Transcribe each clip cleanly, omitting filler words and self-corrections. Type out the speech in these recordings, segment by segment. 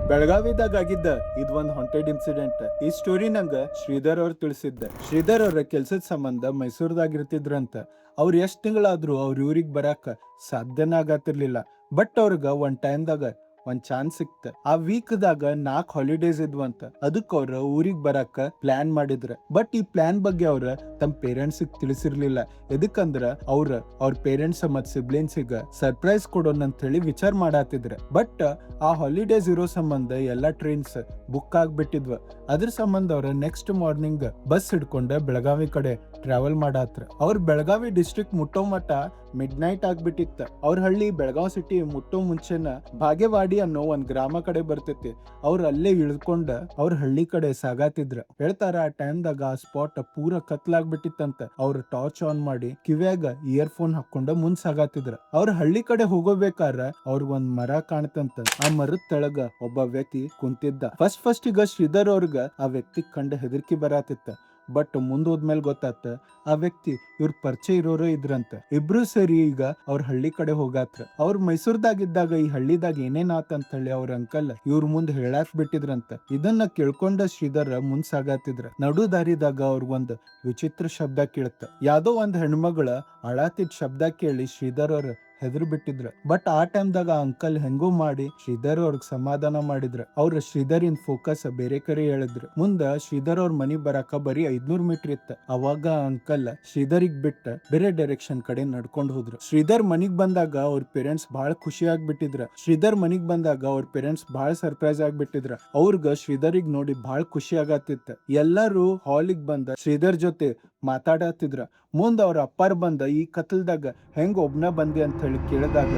ಬೆಳಗಾವಿದಾಗ ಆಗಿದ್ದ ಇದ್ ಒಂದ್ ಹಾಂಟೆಡ್ ಇನ್ಸಿಡೆಂಟ್. ಈ ಸ್ಟೋರಿ ನಂಗ ಶ್ರೀಧರ್ ಅವ್ರು ತಿಳಿಸಿದ್ದ. ಶ್ರೀಧರ್ ಅವ್ರ ಕೆಲ್ಸದ ಸಂಬಂಧ ಮೈಸೂರ್ದಾಗ ಇರ್ತಿದ್ರಂತ. ಅವ್ರು ಎಷ್ಟ್ ತಿಂಗಳಾದ್ರೂ ಅವ್ರ ಊರಿಗೆ ಬರಾಕ ಸಾಧ್ಯನ ಆಗತ್ತಿರ್ಲಿಲ್ಲ. ಬಟ್ ಅವ್ರಿಗೆ ಒಂದ್ ಟೈಮ್ದಾಗ ಒಂದ್ ಚಾನ್ಸ್ ಸಿಕ್ತ. ಆ ವೀಕ್ದಾಗ 4 ಹಾಲಿಡೇಸ್ ಇದ್ವಂತ. ಅದಕ್ಕೆ ಅವ್ರ ಊರಿಗೆ ಬರಾಕ ಪ್ಲಾನ್ ಮಾಡಿದ್ರ. ಬಟ್ ಈ ಪ್ಲಾನ್ ಬಗ್ಗೆ ಅವ್ರ ತಮ್ಮ ಪೇರೆಂಟ್ಸ್ ತಿಳಿಸಿರ್ಲಿಲ್ಲ. ಎದಕ್ಕಂದ್ರ ಅವ್ರ ಪೇರೆಂಟ್ಸ್ ಮತ್ ಸಿಬ್ಲಿಂಗ್ಸಿಗ ಸರ್ಪ್ರೈಸ್ ಕೊಡೋಣ ಅಂತ ಹೇಳಿ ವಿಚಾರ ಮಾಡಾತಿದ್ರ. ಬಟ್ ಆ ಹಾಲಿಡೇಸ್ ಇರೋ ಸಂಬಂಧ ಎಲ್ಲಾ ಟ್ರೈನ್ಸ್ ಬುಕ್ ಆಗ್ಬಿಟ್ಟಿದ್ವ. ಅದ್ರ ಸಂಬಂಧ ಅವ್ರ ನೆಕ್ಸ್ಟ್ ಮಾರ್ನಿಂಗ್ ಬಸ್ ಹಿಡ್ಕೊಂಡ ಬೆಳಗಾವಿ ಕಡೆ ಟ್ರಾವೆಲ್ ಮಾಡಾತ್ರ. ಅವ್ರ ಬೆಳಗಾವಿ ಡಿಸ್ಟ್ರಿಕ್ಟ್ ಮುಟ್ಟೋ ಮಟ್ಟ ಮಿಡ್ ನೈಟ್ ಆಗ್ಬಿಟ್ಟಿತ್ತ. ಅವ್ರ ಹಳ್ಳಿ ಬೆಳಗಾವ್ ಸಿಟಿ ಮುಟ್ಟೋ ಮುಂಚೆನ ಬಾಗೇವಾಡಿ ಅನ್ನೋ ಒಂದ್ ಗ್ರಾಮ ಕಡೆ ಬರ್ತೈತಿ. ಅವ್ರ ಅಲ್ಲೇ ಇಳ್ಕೊಂಡ ಅವ್ರ ಹಳ್ಳಿ ಕಡೆ ಸಾಗಾತಿದ್ರ. ಹೇಳ್ತಾರ ಆ ಟೈಮ್ದಾಗ ಆ ಸ್ಪಾಟ್ ಪೂರ ಕತ್ಲಾಗ್ಬಿಟ್ಟಿತ್ತಂತ. ಅವ್ರ ಟಾರ್ಚ್ ಆನ್ ಮಾಡಿ ಕಿವ್ಯಾಗ ಇಯರ್ಫೋನ್ ಹಾಕೊಂಡ ಮುಂದ್ ಸಾಗಾತಿದ್ರ. ಅವ್ರ ಹಳ್ಳಿ ಕಡೆ ಹೋಗೋಬೇಕಾರ ಅವ್ರಿಗೆ ಒಂದ್ ಮರ ಕಾಣ್ತಂತ. ಆ ಮರದ ತೆಳಗ ಒಬ್ಬ ವ್ಯಕ್ತಿ ಕುಂತಿದ್ದ. ಫಸ್ಟ್ ಈಗ ಶ್ರೀಧರ್ ಅವ್ರಗ ಆ ವ್ಯಕ್ತಿ ಕಂಡ ಹೆದರ್ಕಿ ಬರಾತಿತ್ತ. ಬಟ್ ಮುಂದ್ ಹೋದ್ಮೇಲೆ ಗೊತ್ತಾತ ಆ ವ್ಯಕ್ತಿ ಇವ್ರ ಪರಿಚಯ ಇರೋರು ಇದ್ರಂತ. ಇಬ್ರು ಸೇರಿ ಈಗ ಅವ್ರ ಹಳ್ಳಿ ಕಡೆ ಹೋಗಾತ್ರ. ಅವ್ರ ಮೈಸೂರ್ದಾಗಿದ್ದಾಗ ಈ ಹಳ್ಳಿದಾಗ ಏನೇನ್ ಆತಂತ ಹೇಳಿ ಅವ್ರ ಅಂಕಲ್ ಇವ್ರ ಮುಂದ್ ಹೇಳಾಕ್ ಬಿಟ್ಟಿದ್ರಂತ. ಇದನ್ನ ಕೇಳ್ಕೊಂಡ ಶ್ರೀಧರ್ ಮುಂದ್ ಸಾಗಾತಿದ್ರ. ನಡು ದಾರಿದಾಗ ಅವ್ರಿಗೊಂದ್ ವಿಚಿತ್ರ ಶಬ್ದ ಕೇಳತ್ತ. ಯಾವ್ದೋ ಒಂದ್ ಹೆಣ್ಮಗಳ ಅಳಾತಿದ್ ಶಬ್ದ ಕೇಳಿ ಶ್ರೀಧರ್ ಅವ್ರ ಹೆದರ್ ಬಿಟ್ಟಿದ್ರ. ಬಟ್ ಆ ಟೈಮ್ದಾಗ ಅಂಕಲ್ ಹೆಂಗೋ ಮಾಡಿ ಶ್ರೀಧರ್ ಅವ್ರಿಗೆ ಸಮಾಧಾನ ಮಾಡಿದ್ರ. ಅವ್ರ ಶ್ರೀಧರ್ ಇನ್ ಫೋಕಸ್ ಬೇರೆ ಕಡೆ ಹೇಳಿದ್ರು. ಮುಂದ ಶ್ರೀಧರ್ ಅವ್ರ ಮನಿ ಬರಾಕ ಬರೀ 500 ಮೀಟರ್ ಇತ್ತ. ಅವಾಗ ಅಂಕಲ್ ಶ್ರೀಧರಿಗ್ ಬಿಟ್ಟ ಬೇರೆ ಡೈರೆಕ್ಷನ್ ಕಡೆ ನಡ್ಕೊಂಡ್ ಹೋದ್ರು. ಶ್ರೀಧರ್ ಮನಿಗ್ ಬಂದಾಗ ಅವ್ರ ಪೇರೆಂಟ್ಸ್ ಬಹಳ ಖುಷಿ ಆಗ್ಬಿಟ್ಟಿದ್ರ. ಶ್ರೀಧರ್ ಮನಿಗ್ ಬಂದಾಗ ಅವ್ರ ಪೇರೆಂಟ್ಸ್ ಬಹಳ ಸರ್ಪ್ರೈಸ್ ಆಗ್ಬಿಟ್ಟಿದ್ರ. ಅವ್ರಗ ಶ್ರೀಧರಿಗ್ ನೋಡಿ ಬಹಳ ಖುಷಿ ಆಗತ್ತಿತ್ತ. ಎಲ್ಲರೂ ಹಾಲಿಗ್ ಬಂದ ಶ್ರೀಧರ್ ಜೊತೆ ಮಾತಾಡತ್ತಿದ್ರ. ಮುಂದ ಅವ್ರ ಅಪ್ಪಾರ್ ಬಂದ ಈ ಕತ್ಲದಾಗ ಹೆಂಗ್ ಒಬ್ನ ಬಂದಿ ಅಂತ ಹೇಳಿ ಕೇಳಿದಾಗ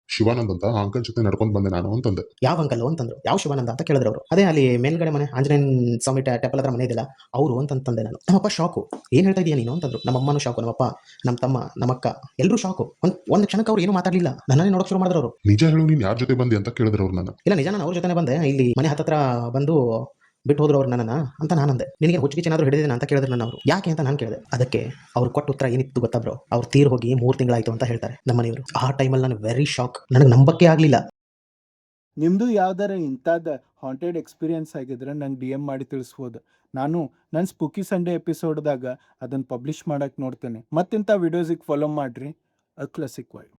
ಶಿವಾನಂದ್ ಅಂತ ಆ ಅಂಕಲ್ ಜೊತೆ ನಡ್ಕೊಂಡು ಬಂದೆ ನಾನು ಅಂತಂದೆ. ಯಾವ ಅಂಕಲ್ ಅಂತಂದ್ರು. ಯಾವ ಶಿವಾನಂದ ಅಂತ ಕೇಳಿದ್ರು ಅವರು. ಅದೇ ಅಲ್ಲಿ ಮೇಲ್ಗಡೆ ಮನೆ ಆಂಜನೇಯನ್ ಸ್ವಾಮಿ ಟೆಂಪಲ್ ಹತ್ರ ಮನೆ ಇದೆಯಲ್ಲ ಅವರು ಅಂತಂದೆ ನಾನು. ನಮ್ಮಪ್ಪ ಶಾಕು. ಏನ್ ಹೇಳ್ತಾ ಇದೀಯ ನೀನು ಅಂತಂದ್ರು. ನಮ್ಮಮ್ಮನೂ ಶಾಕು, ನಮ್ಮಪ್ಪ, ನಮ್ಮ ತಮ್ಮ, ನಮ್ಮಕ್ಕ ಎಲ್ಲರೂ ಶಾಕು. ಒಂದ್ ಕ್ಷಣಕ್ಕೆ ಅವ್ರು ಏನು ಮಾತಾಡ್ಲಿಲ್ಲ. ನನ್ನೇ ನೋಡಕ್ ಶುರು ಮಾಡಿದ್ರು ಅವರು. ನಿಜ ಹೇಳು, ನೀನ್ ಯಾರ ಜೊತೆ ಬಂದಿ ಅಂತ ಕೇಳಿದ್ರು ಅವ್ರು. ನನ್ನ ಇಲ್ಲ, ನಿಜ ನಾನು ಅವ್ರ ಜೊತೆನೆ ಬಂದೆ. ಇಲ್ಲಿ ಮನೆ ಹತ್ತತ್ರ ಬಂದು ಬಿಟ್ಟು ಹೋದ್ರು ಅವ್ರು ನನ್ನನ್ನ ಅಂತ ನಾನಂದೆ. ನಿನಗೆ ಹುಚ್ಚಿಗೆ ಏನಾದ್ರು ಹಿಡಿದಿದ್ದೇನೆ ಅಂತ ಕೇಳಿದ್ರು ನನ್ನ ಅವರು. ಯಾಕೆ ಅಂತ ನಾನು ಕೇಳಿದೆ. ಅದಕ್ಕೆ ಅವ್ರು ಕೊಟ್ಟ ಉತ್ತರ ಏನಿತ್ತು ಗೊತ್ತಾ ಬ್ರೋ? ಅವ್ರು ತೀರ್ ಹೋಗಿ 3 ತಿಂಗಳಾಯ್ತು ಅಂತ ಹೇಳ್ತಾರೆ ನಮ್ಮ ಮನೆಯವರು. ಆ ಟೈಮಲ್ಲಿ ನಾನು ವೆರಿ ಶಾಕ್. ನನಗೆ ನಂಬಕ್ಕೆ ಆಗ್ಲಿಲ್ಲ. ನಿಮ್ದು ಯಾವ್ದಾರ ಇಂಥದ್ದು ಹಾಂಟೆಡ್ ಎಕ್ಸ್ಪೀರಿಯನ್ಸ್ ಆಗಿದ್ರೆ ನಂಗೆ DM ಮಾಡಿ ತಿಳಿಸ್ಬೋದು. ನಾನು ನನ್ನ ಸ್ಪೂಕಿ ಸಂಡೇ ಎಪಿಸೋಡ್ದಾಗ ಅದನ್ನು ಪಬ್ಲಿಷ್ ಮಾಡಕ್ಕೆ ನೋಡ್ತೇನೆ. ಮತ್ತಿಂಥ ವಿಡಿಯೋಸಿಗೆ ಫಾಲೋ ಮಾಡ್ರಿ. ಅ ಕ್ಲಾಸಿಕ್ ವೈಬ್.